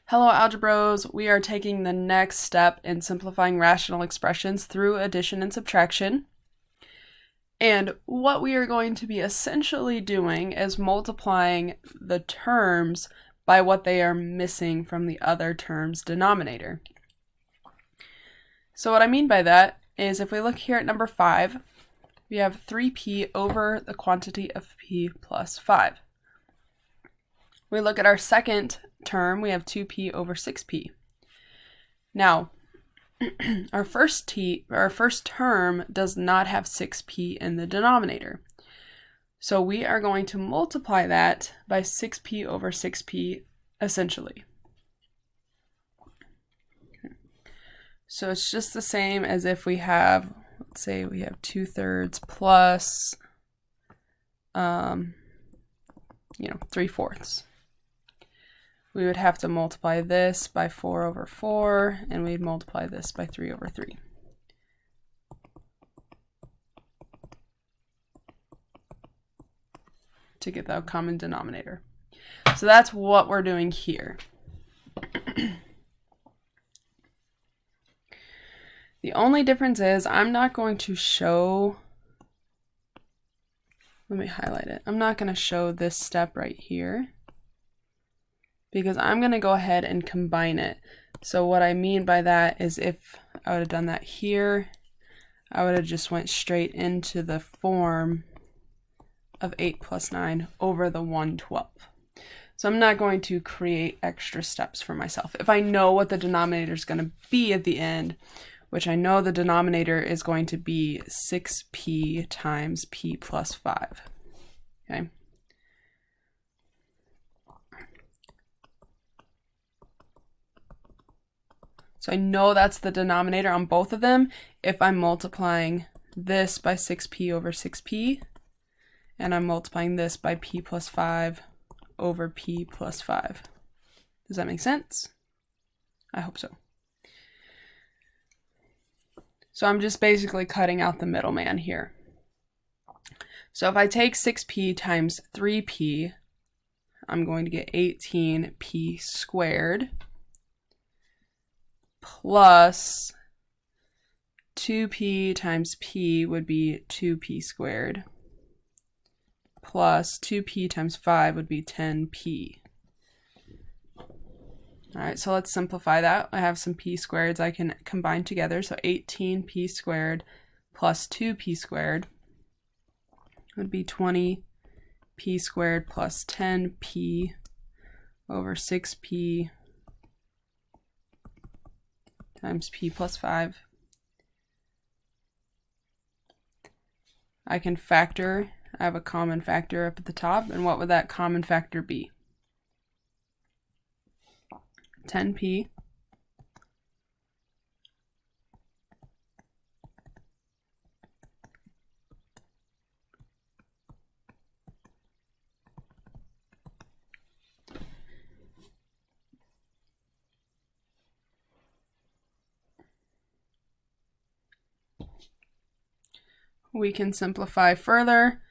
Hello Algebros, we are taking the next step in simplifying rational expressions through addition and subtraction. And what we are going to be essentially doing is multiplying the terms by what they are missing from the other term's denominator. So what I mean by that is if we look here at number 5, we have 3p over the quantity of p plus 5. We look at our second term, we have 2p over 6p. Now, our first term does not have 6p in the denominator. So we are going to multiply that by 6p over 6p essentially. So it's just the same as if we have, let's say we have 2/3 plus 3/4. We would have to multiply this by 4 over 4, and we'd multiply this by 3 over 3. To get the common denominator. So that's what we're doing here. The only difference is I'm not going to show, let me highlight it. I'm not going to show this step right here, because I'm going to go ahead and combine it. So what I mean by that is if I would have done that here, I would have just went straight into the form of 8 plus 9 over the 1/12. So I'm not going to create extra steps for myself. If I know what the denominator is going to be at the end, which I know the denominator is going to be 6p times p plus 5. Okay. So I know that's the denominator on both of them if I'm multiplying this by 6p over 6p, and I'm multiplying this by p plus 5 over p plus 5. Does that make sense? I hope so. So I'm just basically cutting out the middleman here. So if I take 6p times 3p, I'm going to get 18p squared plus 2p times p would be 2p squared plus 2p times 5 would be 10p. All right, so let's simplify that. I have some p squareds I can combine together. So 18p squared plus 2p squared would be 20p squared plus 10p over 6p times p plus 5. I can factor. I have a common factor up at the top. And what would that common factor be? 10p we can simplify further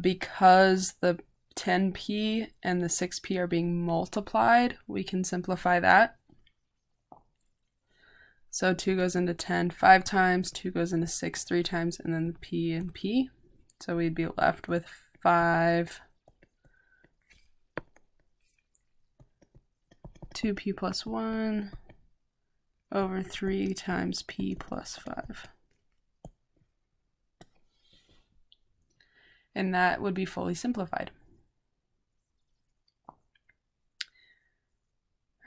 because the 10p and the 6p are being multiplied. We can simplify that. So 2 goes into 10 5 times, 2 goes into 6 3 times, and then the p and p. So we'd be left with 5 2p plus 1 over 3 times p plus 5. And that would be fully simplified.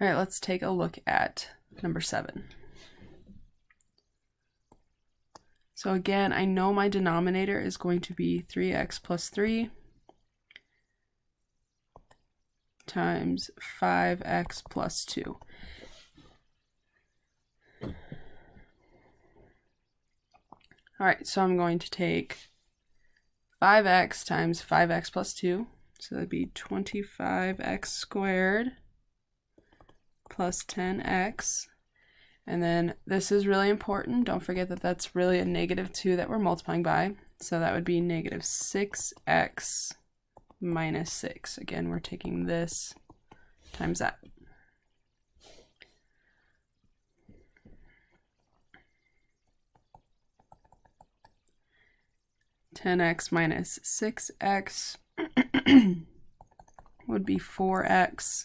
All right, let's take a look at number 7. So again, I know my denominator is going to be 3x plus 3 times 5x plus 2. All right, so I'm going to take 5x times 5x plus 2, so that'd be 25x squared plus 10x, and then this is really important. Don't forget that that's really a -2 that we're multiplying by, so that would be -6x minus 6. Again, we're taking this times that. 10x minus 6x would be 4x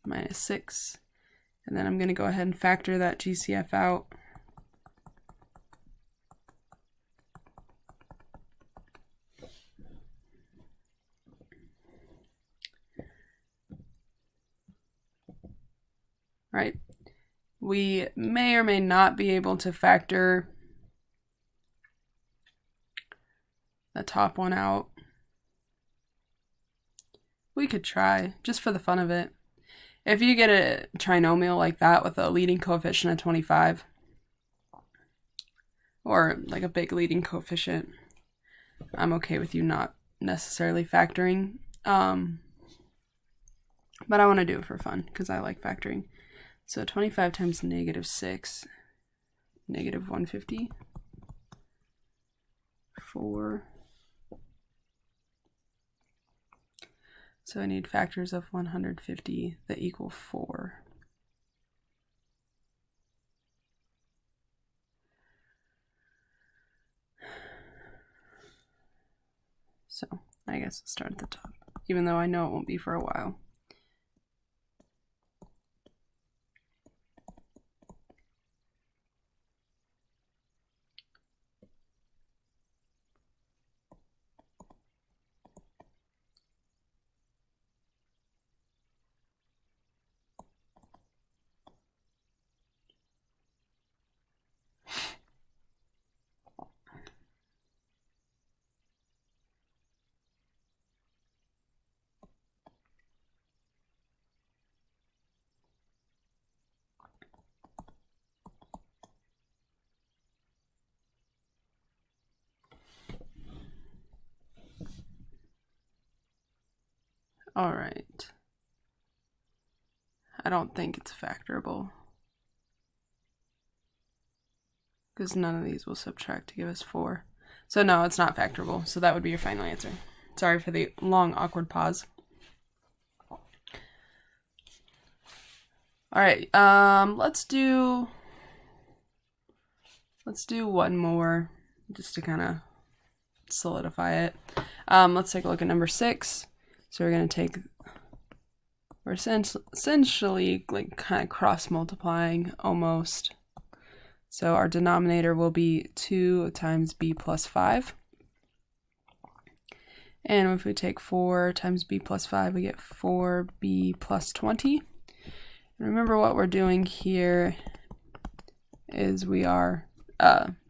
minus 6. And then I'm going to go ahead and factor that GCF out. Right. We may or may not be able to factor the top one out. We could try, just for the fun of it. If you get a trinomial like that with a leading coefficient of 25, or like a big leading coefficient, I'm okay with you not necessarily factoring. But I want to do it for fun because I like factoring. So 25 times negative 6, negative 150, 4. So I need factors of 150 that equal 4. So I guess I'll start at the top, even though I know it won't be for a while. All right. I don't think it's factorable because none of these will subtract to give us 4. So no, it's not factorable. So that would be your final answer. Sorry for the long, awkward pause. All right, let's do one more just to kind of solidify it. Let's take a look at number 6. So we're going to take, we're essentially like kind of cross multiplying almost. So our denominator will be 2 times b plus 5. And if we take 4 times b plus 5, we get 4b plus 20. And remember what we're doing here is we are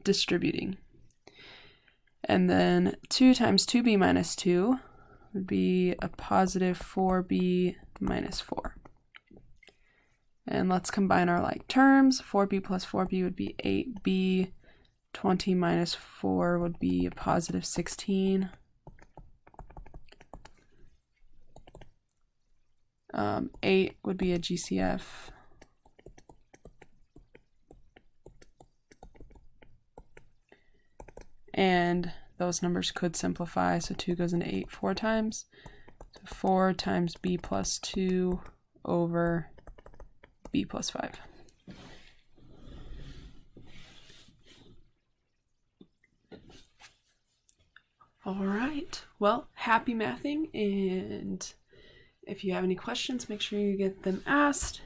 distributing. And then 2 times 2b minus 2 would be a positive 4b minus 4. And let's combine our like terms. 4b plus 4b would be 8b. 20 minus 4 would be a positive 16. 8 would be a GCF. And those numbers could simplify, so 2 goes into 8 4 times. So 4 times b plus 2 over b plus 5. All right, well, happy mathing, and if you have any questions, make sure you get them asked.